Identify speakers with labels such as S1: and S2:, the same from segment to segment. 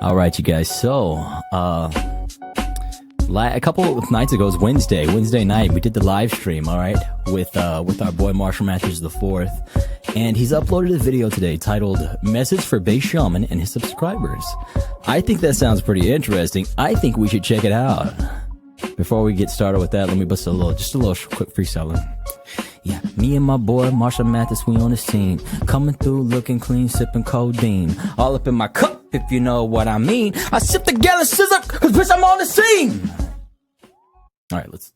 S1: All right, you guys. So, a couple of nights ago, it was Wednesday night, we did the live stream, all right, with our boy Marshall Matthews the Fourth, and he's uploaded a video today titled "Message for BasedShaman and his subscribers." I think that sounds pretty interesting. I think we should check it out. Before we get started with that, let me bust a little quick freestyle. Yeah, me and my boy Marshall Mathis, we on the scene, coming through looking clean, sipping codeine, all up in my cup, if you know what I mean. I sip the gallon scissor, cause bitch, I'm on the scene. All right,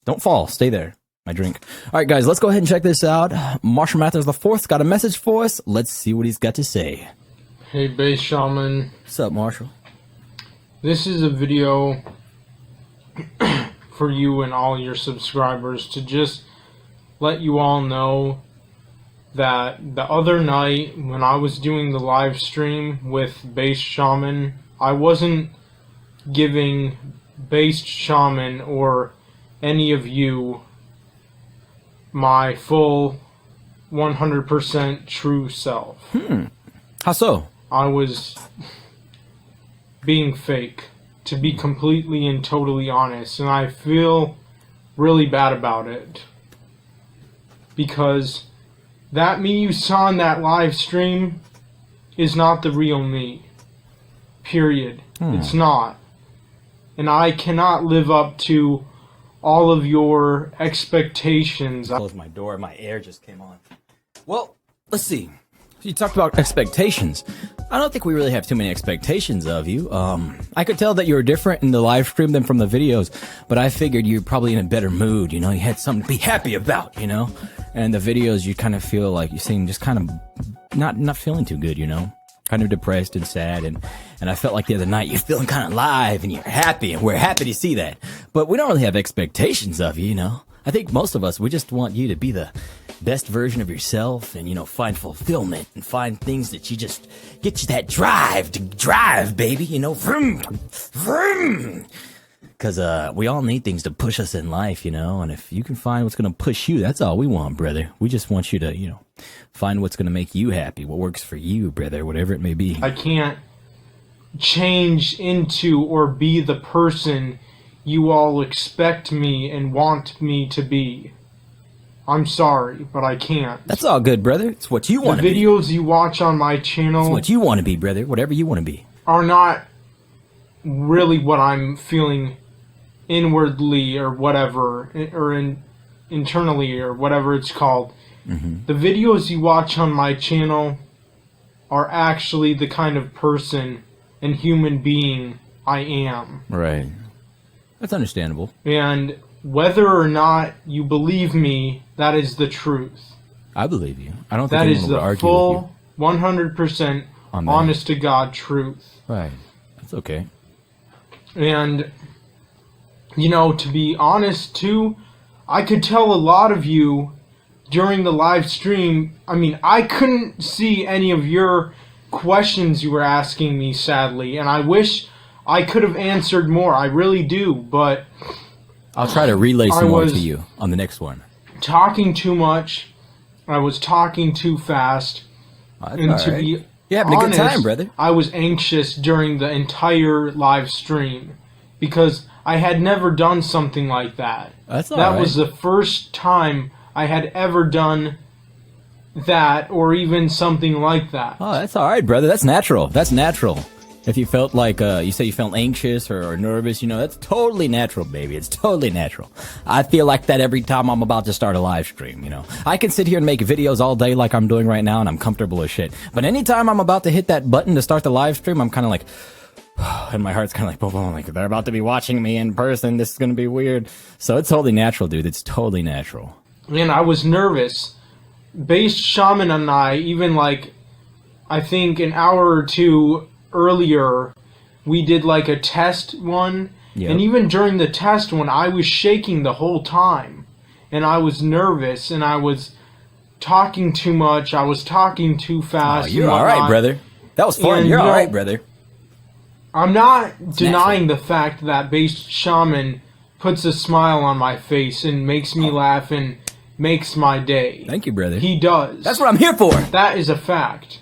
S1: don't fall, stay there, my drink. All right, guys, let's go ahead and check this out. Marshall Mathis the Fourth's got a message for us. Let's see what he's got to say.
S2: Hey, BasedShaman.
S1: What's up, Marshall?
S2: This is a video for you and all your subscribers to just let you all know that the other night when I was doing the live stream with BasedShaman, I wasn't giving BasedShaman or any of you my full 100% true self.
S1: How so?
S2: I was being fake, to be completely and totally honest, and I feel really bad about it. Because that me you saw in that live stream is not the real me. Period. It's not. And I cannot live up to all of your expectations.
S1: Close my door, my air just came on. Well, let's see. You talked about expectations. I don't think we really have too many expectations of you. I could tell that you were different in the live stream than from the videos, but I figured you're probably in a better mood, you know, you had something to be happy about, you know? And the videos, you kind of feel like you seem just kind of not feeling too good, you know? Kind of depressed and sad, and I felt like the other night you're feeling kind of alive and you're happy, and we're happy to see that. But we don't really have expectations of you, you know? I think most of us, we just want you to be the best version of yourself and, you know, find fulfillment and find things that you just get you that drive to drive, baby, you know, vroom, vroom. Because we all need things to push us in life, you know, and if you can find what's going to push you, that's all we want, brother. We just want you to, you know, find what's going to make you happy, what works for you, brother, whatever it may be.
S2: I can't change into or be the person you all expect me and want me to be. I'm sorry, but I can't.
S1: That's all good, brother. It's what you want to be.
S2: The videos you watch on my channel...
S1: It's what you want to be, brother. Whatever you want to be.
S2: ...are not really what I'm feeling inwardly or whatever, or internally or whatever it's called. The videos you watch on my channel are actually the kind of person and human being I am.
S1: Right. That's understandable.
S2: And whether or not you believe me, that is the truth.
S1: I believe you. I don't think anyone would argue with you.
S2: That is the full, 100% honest to God truth.
S1: Right. That's okay.
S2: And, you know, to be honest, too, I could tell a lot of you during the live stream, I mean, I couldn't see any of your questions you were asking me, sadly, and I wish I could have answered more. I really do, but...
S1: I'll try to relay some more to you on the next one.
S2: Talking too much. I was talking too fast.
S1: And to be having a good time, brother.
S2: I was anxious during the entire live stream because I had never done something like that.
S1: That's all right.
S2: That was the first time I had ever done that or even something like that.
S1: Oh, that's all right, brother. That's natural. That's natural. If you felt like, you say you felt anxious or nervous, you know, that's totally natural, baby. It's totally natural. I feel like that every time I'm about to start a live stream, you know. I can sit here and make videos all day like I'm doing right now, and I'm comfortable as shit. But anytime I'm about to hit that button to start the live stream, I'm kind of like, and my heart's kind of like, boom, boom, like, they're about to be watching me in person. This is going to be weird. So it's totally natural, dude. It's totally natural.
S2: And I was nervous. BasedShaman and I, even like, I think an hour or two earlier, we did like a test one, and even during the test one, I was shaking the whole time, and I was nervous, and I was talking too much, I was talking too fast.
S1: Oh, you're alright, brother. That was fun. You're alright, brother.
S2: I'm not denying the fact that BasedShaman puts a smile on my face and makes me laugh and makes my day.
S1: Thank you, brother.
S2: He does.
S1: That's what I'm here for.
S2: That is a fact.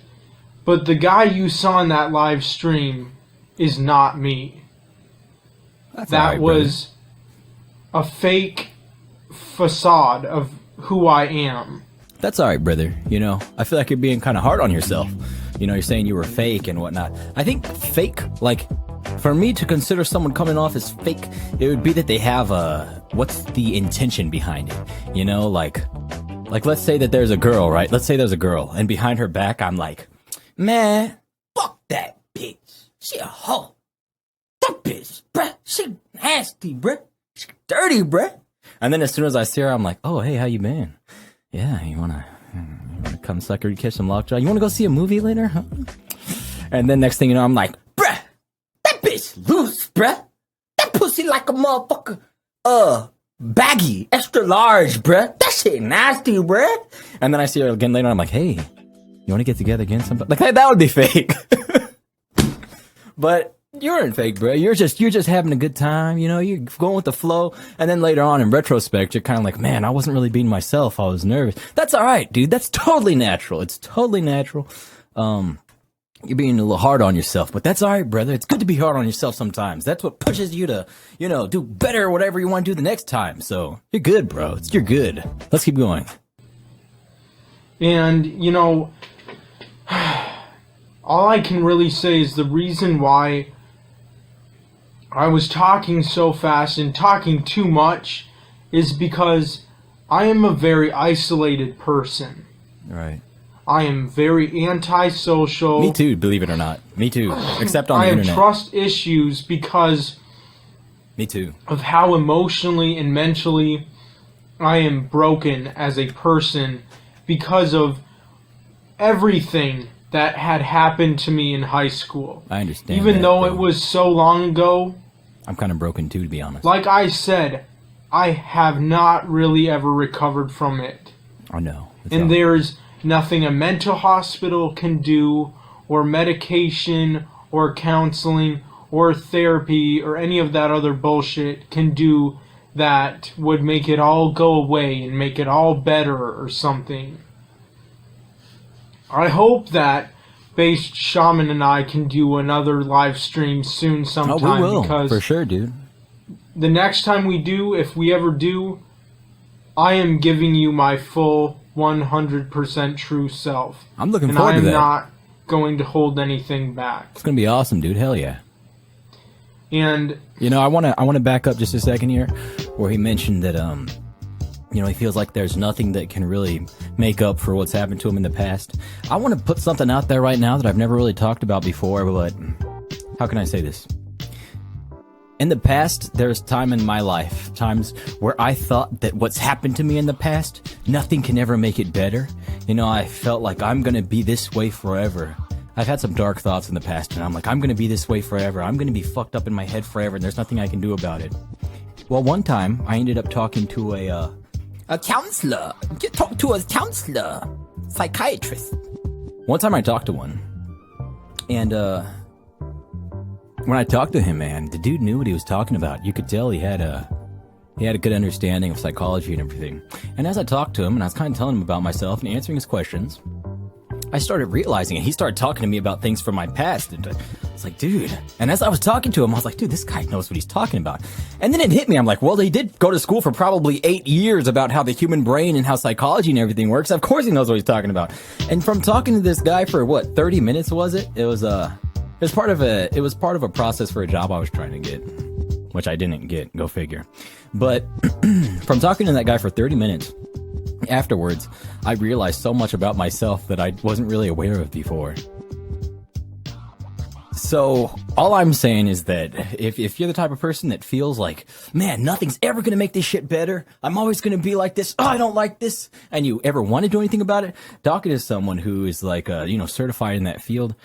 S2: But the guy you saw in that live stream is not me.
S1: That's
S2: That
S1: all right,
S2: was a fake facade of who I am.
S1: That's all right, brother. You know, I feel like you're being kind of hard on yourself. You know, you're saying you were fake and whatnot. I think fake, like, for me to consider someone coming off as fake, it would be that they have what's the intention behind it? You know, like let's say that there's a girl, right? Let's say there's a girl, and behind her back, I'm like, man, fuck that bitch. She a hoe. That bitch, bruh, she nasty, bruh. She dirty, bruh. And then as soon as I see her, I'm like, oh, hey, how you been? Yeah, you wanna come sucker, catch some lockjaw? You wanna go see a movie later, huh? And then next thing you know, I'm like, bruh, that bitch loose, bruh. That pussy like a motherfucker, baggy, extra large, bruh. That shit nasty, bruh. And then I see her again later, and I'm like, hey, you wanna get together again sometime? Like, that would be fake. But you weren't fake, bro. You're just having a good time, you know, you're going with the flow, and then later on in retrospect, you're kind of like, man, I wasn't really being myself, I was nervous. That's alright, dude. That's totally natural. It's totally natural. You're being a little hard on yourself, but that's alright, brother. It's good to be hard on yourself sometimes. That's what pushes you to, you know, do better or whatever you want to do the next time. So, you're good, bro. You're good. Let's keep going.
S2: And, you know, all I can really say is the reason why I was talking so fast and talking too much is because I am a very isolated person.
S1: Right.
S2: I am very antisocial.
S1: Me too, believe it or not. Me too. Except on the internet.
S2: I have trust issues because
S1: Me too.
S2: of how emotionally and mentally I am broken as a person because of everything that had happened to me in high school.
S1: I understand.
S2: Even though
S1: bro.
S2: it was so long ago,
S1: I'm kind of broken too, to be honest.
S2: like I said, I have not really ever recovered from it.
S1: I know.
S2: And there's nothing a mental hospital can do, or medication, or counseling, or therapy, or any of that other bullshit can do that would make it all go away and make it all better or something. I hope that BasedShaman and I can do another live stream soon sometime.
S1: Oh, we will,
S2: because
S1: for sure, dude.
S2: the next time we do, if we ever do, I am giving you my full 100% true self.
S1: I'm looking forward to that.
S2: And I am not going to hold anything back.
S1: It's gonna be awesome, dude. Hell yeah.
S2: And
S1: you know, I wanna back up just a second here, where he mentioned that you know, he feels like there's nothing that can really make up for what's happened to him in the past. I want to put something out there right now that I've never really talked about before, but how can I say this? In the past, there's time in my life, times where I thought that what's happened to me in the past, nothing can ever make it better. You know, I felt like I'm gonna be this way forever. I've had some dark thoughts in the past, and I'm like, I'm gonna be this way forever. I'm gonna be fucked up in my head forever, and there's nothing I can do about it. Well, one time, I ended up talking to a counselor. Talk to a counselor. Psychiatrist. One time I talked to one. And, when I talked to him, man, the dude knew what he was talking about. You could tell he had a good understanding of psychology and everything. And as I talked to him, and I was kind of telling him about myself and answering his questions, I started realizing it. He started talking to me about things from my past. And it's like, dude. And as I was talking to him, I was like, dude, this guy knows what he's talking about. And then it hit me. I'm like, well, he did go to school for probably 8 years about how the human brain and how psychology and everything works. Of course he knows what he's talking about. And from talking to this guy for what, 30 minutes was it? It was part of a process for a job I was trying to get, which I didn't get. Go figure. But from talking to that guy for 30 minutes, afterwards, I realized so much about myself that I wasn't really aware of before. So, all I'm saying is that if you're the type of person that feels like, man, nothing's ever gonna make this shit better, I'm always gonna be like this, I don't like this, and you ever want to do anything about it, talking to someone who is like, certified in that field,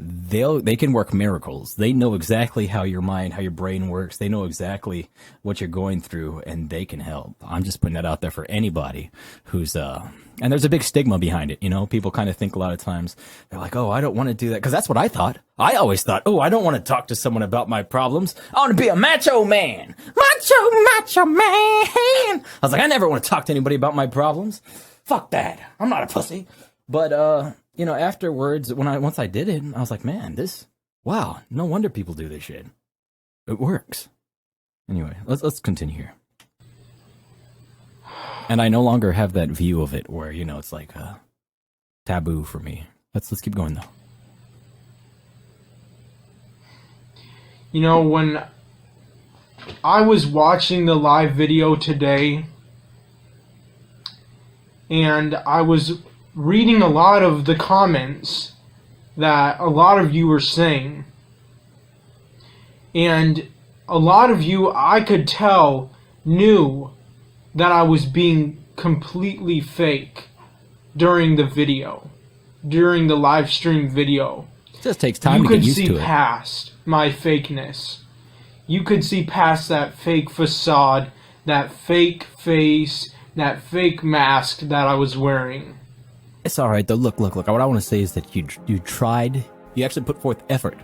S1: they can work miracles. They know exactly how your mind, how your brain works. They know exactly what you're going through, and they can help. I'm just putting that out there for anybody who's and there's a big stigma behind it. You know, people kind of think a lot of times they're like, oh, I don't want to do that, because that's what I thought. I always thought, oh, I don't want to talk to someone about my problems. I want to be a macho man, macho man. I was like, I never want to talk to anybody about my problems. Fuck that. I'm not a pussy. But afterwards, once I did it, I was like, man, this Wow, no wonder people do this shit. It works. Anyway, let's continue here. And I no longer have that view of it where, it's like taboo for me. Let's keep going though.
S2: When I was watching the live video today, and I was reading a lot of the comments that a lot of you were saying, and a lot of you, I could tell, knew that I was being completely fake during the video, during the live stream video.
S1: It just takes time to get used to it.
S2: You could see past my fakeness. You could see past that fake facade, that fake face, that fake mask that I was wearing.
S1: It's alright though. Look. What I want to say is that you tried, you actually put forth effort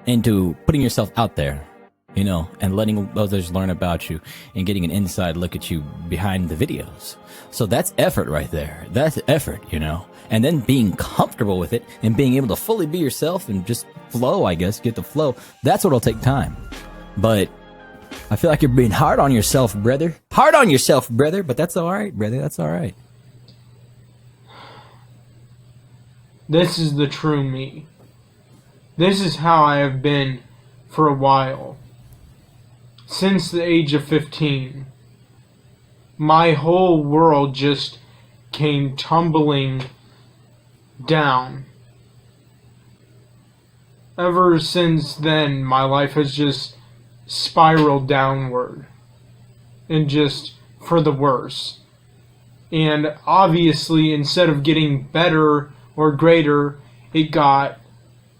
S1: into putting yourself out there, and letting others learn about you and getting an inside look at you behind the videos. So that's effort right there. That's effort, and then being comfortable with it and being able to fully be yourself and just flow, I guess, get the flow. That's what'll take time. But I feel like you're being hard on yourself, brother. Hard on yourself, brother, but that's alright, brother. That's alright.
S2: This is the true me. This is how I have been for a while. Since the age of 15. My whole world just came tumbling down. Ever since then, my life has just spiraled downward. And just for the worse. And obviously, instead of getting better or greater, it got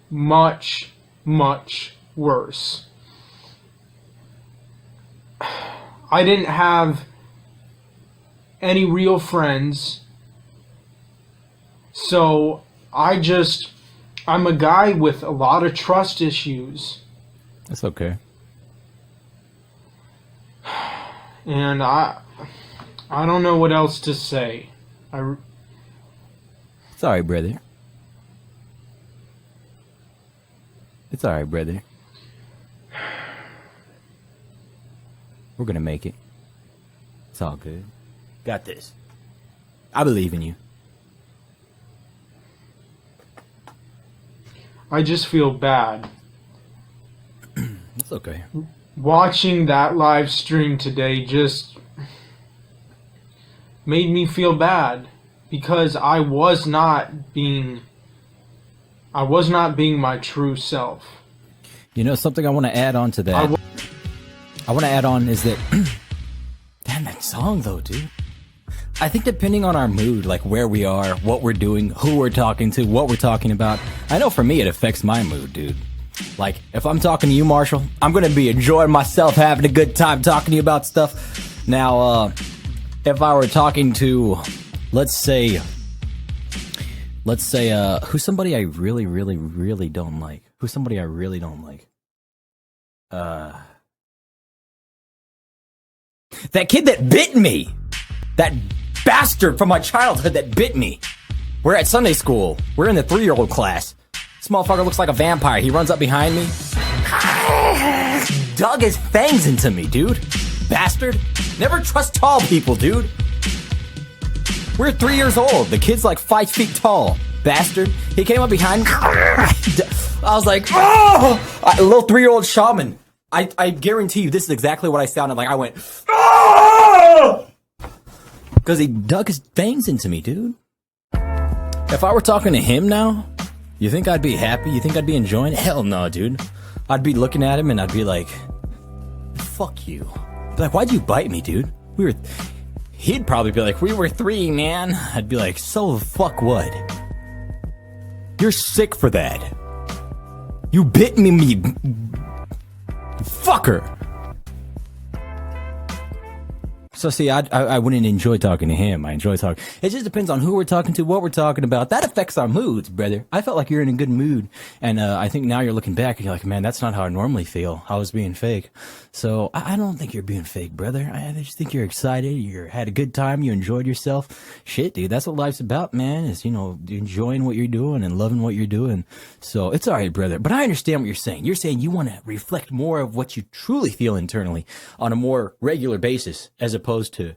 S2: much, much worse. I didn't have any real friends, so I'm a guy with a lot of trust issues.
S1: That's okay.
S2: And I don't know what else to say.
S1: It's alright, brother. It's alright, brother. We're gonna make it. It's all good. Got this. I believe in you.
S2: I just feel bad.
S1: It's okay.
S2: Watching that live stream today just made me feel bad because I was not being my true self.
S1: Something I want to add on to that. I want to add on is that damn, that song though, dude. I think depending on our mood, like where we are, what we're doing, who we're talking to, what we're talking about, I know for me it affects my mood, dude. Like, if I'm talking to you, Marshall, I'm gonna be enjoying myself, having a good time talking to you about stuff. Now, if I were talking to, let's say, who's somebody I really, really, really don't like? Who's somebody I really don't like? That kid that bit me! That bastard from my childhood that bit me! We're at Sunday school. We're in the 3-year-old class. This motherfucker looks like a vampire. He runs up behind me. Dug his fangs into me, dude. Bastard. Never trust tall people, dude. We're 3 years old. The kid's like 5 feet tall. Bastard. He came up behind me. I was like, oh! A little 3-year-old shaman. I guarantee you this is exactly what I sounded like. I went, oh! Because he dug his fangs into me, dude. If I were talking to him now, you think I'd be happy? You think I'd be enjoying it? Hell no, dude. I'd be looking at him and I'd be like, fuck you. Be like, why'd you bite me, dude? He'd probably be like, we were 3, man. I'd be like, so the fuck what? You're sick for that. You bit me, fucker. So see, I wouldn't enjoy talking to him. I enjoy talking. It just depends on who we're talking to, what we're talking about. That affects our moods, brother. I felt like you're in a good mood, and I think now you're looking back and you're like, man, that's not how I normally feel. I was being fake. So I don't think you're being fake, brother. I just think you're excited. You had a good time. You enjoyed yourself. Shit, dude, that's what life's about, man. Is enjoying what you're doing and loving what you're doing. So it's all right, brother. But I understand what you're saying. You're saying you want to reflect more of what you truly feel internally on a more regular basis, as opposed to,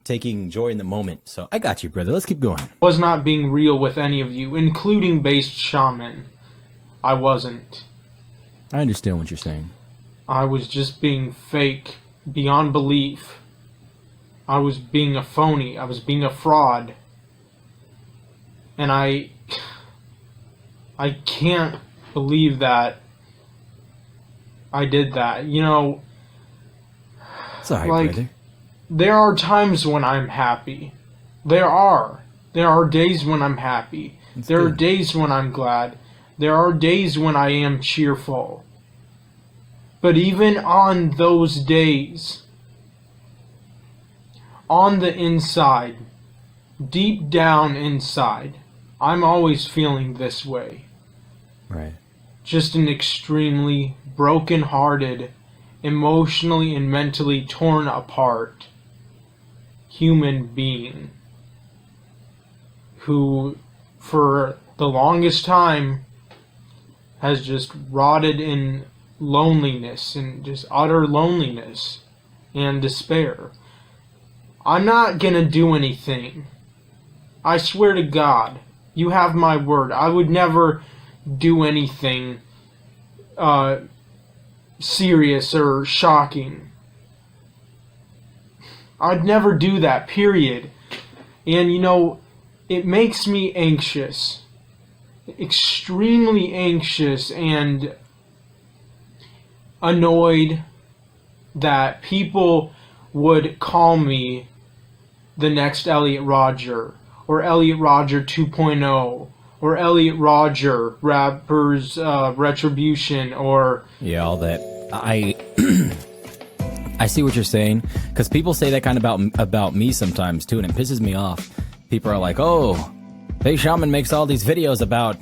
S1: taking joy in the moment. So I got you, brother. Let's keep going.
S2: I was not being real with any of you, including BasedShaman. I wasn't.
S1: I understand what you're saying.
S2: I was just being fake beyond belief. I was being a phony. I was being a fraud. And I can't believe that I did that.
S1: It's all right, brother.
S2: There are times when I'm happy. There are days when I'm happy. There are days when I'm glad. There are days when I am cheerful. But even on those days, on the inside, deep down inside, I'm always feeling this way.
S1: Right.
S2: Just an extremely broken-hearted, emotionally and mentally torn apart human being who, for the longest time, has just rotted in loneliness and just utter loneliness and despair. I'm not gonna do anything. I swear to God, you have my word. I would never do anything serious or shocking. I'd never do that, period. And it makes me anxious. Extremely anxious and annoyed that people would call me the next Elliot Rodger, or Elliot Rodger 2.0, or Elliot Rodger, Rapper's Retribution, or...
S1: Yeah, all that. I see what you're saying, because people say that kind of about me sometimes, too, and it pisses me off. People are like, oh, BasedShaman makes all these videos about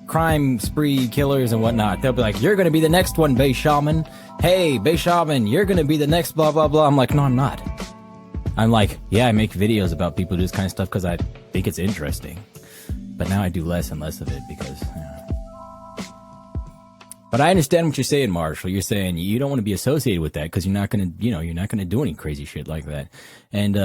S1: crime spree killers and whatnot. They'll be like, you're going to be the next one, BasedShaman. Hey, BasedShaman, you're going to be the next blah, blah, blah. I'm like, no, I'm not. I'm like, yeah, I make videos about people do this kind of stuff because I think it's interesting. But now I do less and less of it because... But I understand what you're saying, Marshall. You're saying you don't want to be associated with that because you're not going to do any crazy shit like that. And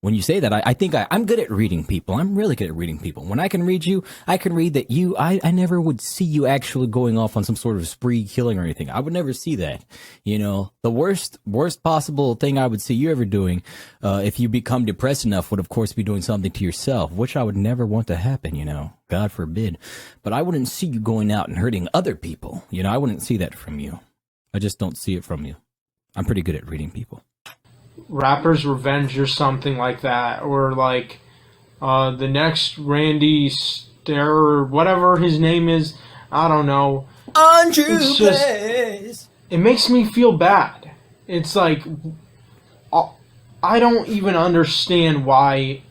S1: when you say that, I think I'm good at reading people. I'm really good at reading people. When I can read you, I can read that I never would see you actually going off on some sort of spree killing or anything. I would never see that. The worst possible thing I would see you ever doing, if you become depressed enough, would of course be doing something to yourself, which I would never want to happen, God forbid. But I wouldn't see you going out and hurting other people. I wouldn't see that from you. I just don't see it from you. I'm pretty good at reading people.
S2: Rapper's Revenge or something like that, or like the next Randy Stair or whatever his name is. I don't know. It's just, it makes me feel bad. It's like I don't even understand why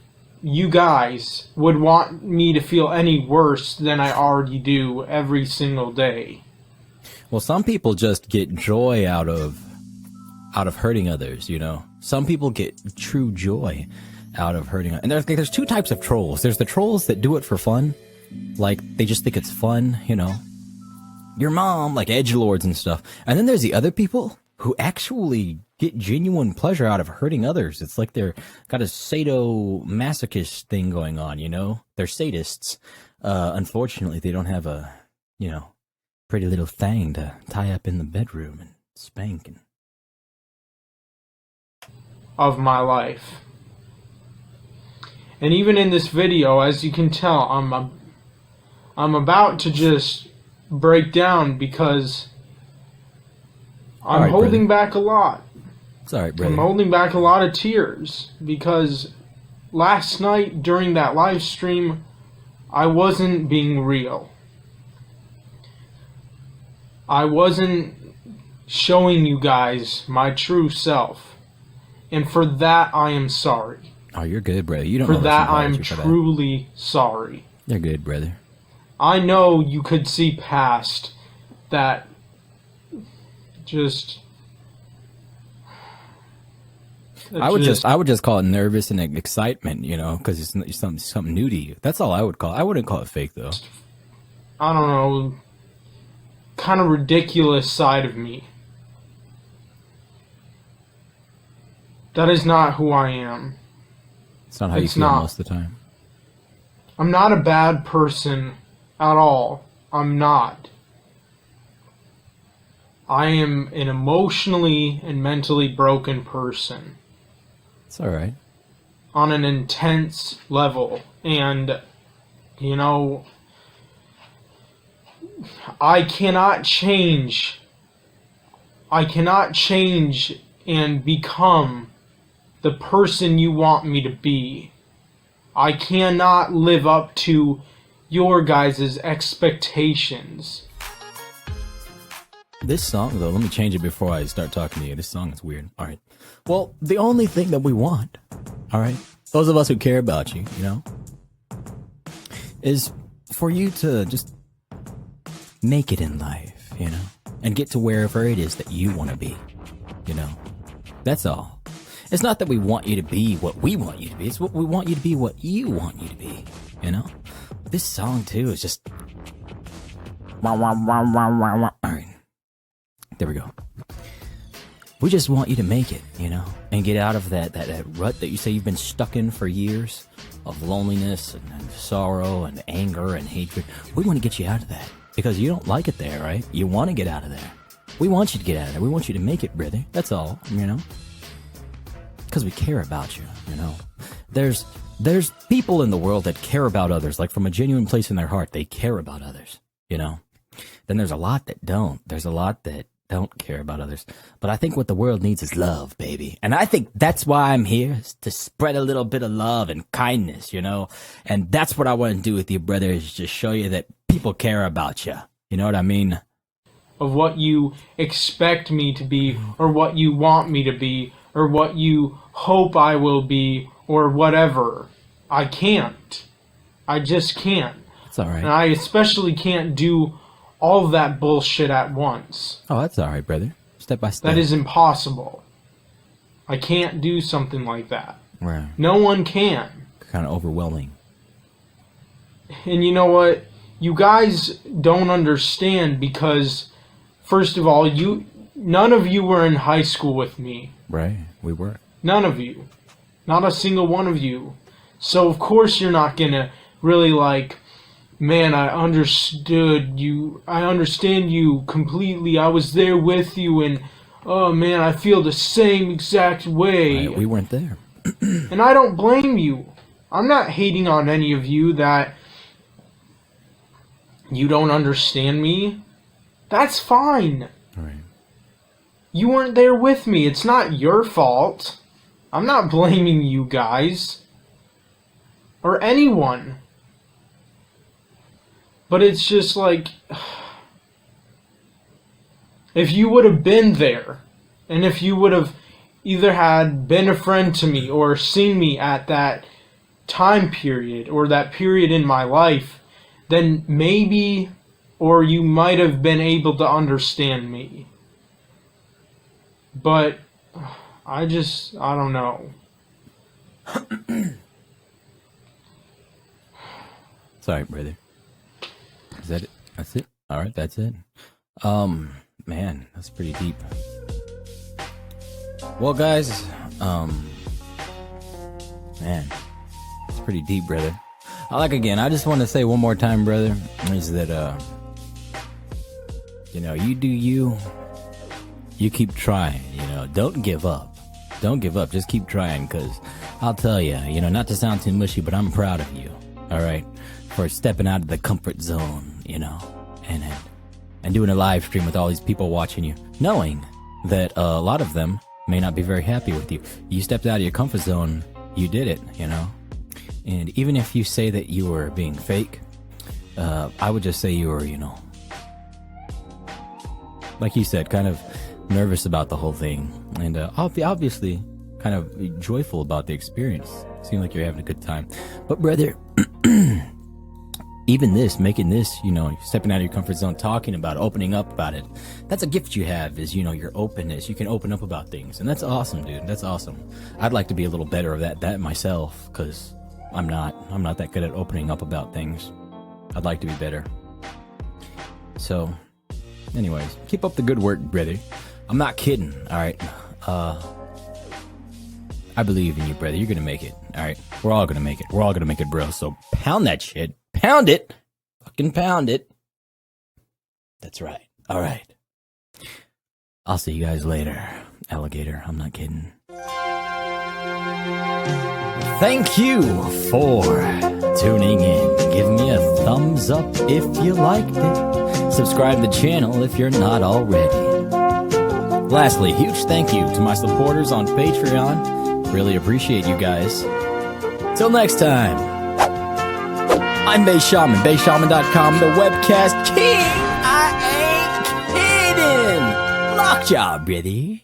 S2: you guys would want me to feel any worse than I already do every single day.
S1: Well, some people just get joy out of hurting others, Some people get true joy out of hurting. And there's two types of trolls. There's the trolls that do it for fun. Like, they just think it's fun, Your mom, like edgelords and stuff. And then there's the other people who actually get genuine pleasure out of hurting others. It's like they're got a sadomasochist thing going on, They're sadists. Unfortunately, they don't have a, pretty little thing to tie up in the bedroom and spank and...
S2: of my life. And even in this video, as you can tell, I'm about to just break down because I'm holding back a lot.
S1: It's alright, brother.
S2: I'm holding back a lot of tears because last night during that live stream, I wasn't being real. I wasn't showing you guys my true self. And for that, I am sorry.
S1: Oh, you're good, brother. You don't
S2: For
S1: know
S2: that,
S1: some
S2: I'm
S1: apology for that.
S2: truly sorry.
S1: You're good, brother.
S2: I know you could see past that. Just.
S1: I would just call it nervous and excitement, you know, because it's something new to you. That's all I would call it. I wouldn't call it fake, though.
S2: I don't know, kind of ridiculous side of me. That is not who I am.
S1: It's not how you feel most of the time.
S2: I'm not a bad person at all. I'm not. I am an emotionally and mentally broken person.
S1: It's all right.
S2: On an intense level. And, you know, I cannot change. I cannot change and become the person you want me to be. I cannot live up to your guys' expectations.
S1: This song, though, let me change it before I start talking to you. This song is weird. All right. Well, the only thing that we want, all right, those of us who care about you, you know, is for you to just make it in life, you know, and get to wherever it is that you want to be, you know. That's all. It's not that we want you to be what we want you to be. It's what we want you to be what you want you to be, you know. This song, too, is just... All right. There we go. We just want you to make it, you know, and get out of that rut that you say you've been stuck in for years of loneliness and sorrow and anger and hatred. We want to get you out of that because you don't like it there, right? You want to get out of there. We want you to get out of there. We want you to make it, brother. That's all, you know, because we care about you, you know. There's people in the world that care about others, like from a genuine place in their heart. They care about others, you know. Then there's a lot that don't. There's a lot that don't care about others. But I think what the world needs is love, baby. And I think that's why I'm here, is to spread a little bit of love and kindness, you know. And that's what I want to do with you, brother, is just show you that people care about you. You know what I mean?
S2: Of what you expect me to be, or what you want me to be, or what you hope I will be, or whatever. I can't. I just can't.
S1: It's all right.
S2: And I especially can't do all of that bullshit at once.
S1: Oh, that's all right, brother. Step by step.
S2: That is impossible. I can't do something like that.
S1: Right.
S2: No one can.
S1: Kind of overwhelming.
S2: And you know what? You guys don't understand because, first of all, none of you were in high school with me.
S1: Right. We were.
S2: None of you. Not a single one of you. So, of course, you're not going to really like... Man, I understood you. I understand you completely. I was there with you, and oh man, I feel the same exact way.
S1: Right, we weren't there.
S2: And I don't blame you. I'm not hating on any of you that you don't understand me. That's fine.
S1: Right.
S2: You weren't there with me. It's not your fault. I'm not blaming you guys. Or anyone. But it's just like, if you would have been there, and if you would have either had been a friend to me or seen me at that time period or that period in my life, then maybe, or you might have been able to understand me. But I don't know.
S1: Sorry, brother. Is that it? That's it? Alright, that's it. Man, that's pretty deep. Well, guys, man, it's pretty deep, brother. Again, I just want to say one more time, brother, is that, you know, you do you keep trying, you know, don't give up. Don't give up, just keep trying, because I'll tell you, you know, not to sound too mushy, but I'm proud of you, alright? For stepping out of the comfort zone, you know, and doing a live stream with all these people watching you, knowing that a lot of them may not be very happy with you. You stepped out of your comfort zone, you did it, you know. And even if you say that you were being fake, I would just say you were, you know, like you said, kind of nervous about the whole thing, and obviously kind of joyful about the experience. Seem like you're having a good time. But brother, even this, making this, you know, stepping out of your comfort zone, talking about it, opening up about it, that's a gift you have, is, you know, your openness. You can open up about things, and that's awesome, dude. That's awesome. I'd like to be a little better of that myself, because I'm not that good at opening up about things. I'd like to be better. So, anyways, keep up the good work, brother. I'm not kidding, alright? I believe in you, brother. You're gonna make it, alright? We're all gonna make it. We're all gonna make it, bro. So pound that shit. Pound it. Fucking pound it. That's right. Alright. I'll see you guys later, alligator. I'm not kidding. Thank you for tuning in. Give me a thumbs up if you liked it. Subscribe to the channel if you're not already. Lastly, huge thank you to my supporters on Patreon. Really appreciate you guys. Till next time, I'm BasedShaman, BasedShaman.com, the webcast king. I ain't kidding. Lockjaw, brother.